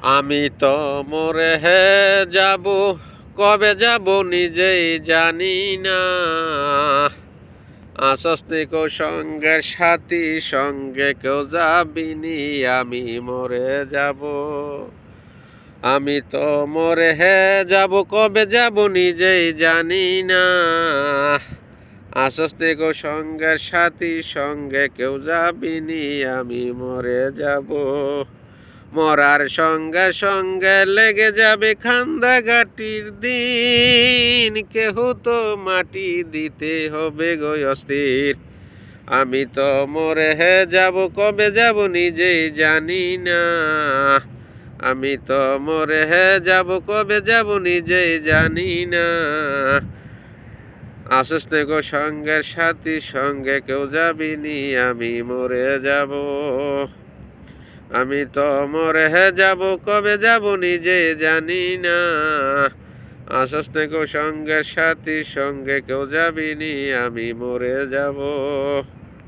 আমি তো মরে যাব, কবে যাব নিজেই জানি না। আসস্তিক সঙ্গের সাথী, সঙ্গে কেউ যাবিনি, আমি মরে যাব। আমি তো মরে যাব, কবে যাব নিজেই জানি না। আসস্তিক সঙ্গের সাথী, সঙ্গে কেউ যাবিনি, আমি মরে যাব। মরার সঙ্গে সঙ্গে লেগে যাবে কান্দাগাটির দিন, কেহ তো মাটি দিতে হবে গো অস্থির। আমি তো মরে যাব, কবে যাব নিজেই জানি না। আমি তো মরে যাব, কবে যাব নিজেই জানি না। আসিস নে গো সঙ্গের সাথী, সঙ্গে কেউ যাবিনি, আমি মরে যাব। আমি তো মরে যাব, কবে যাব নিজে জানি না। আসিস নে গো সঙ্গের সাথী, সঙ্গে কেউ যাবিনি, আমি মরে যাব।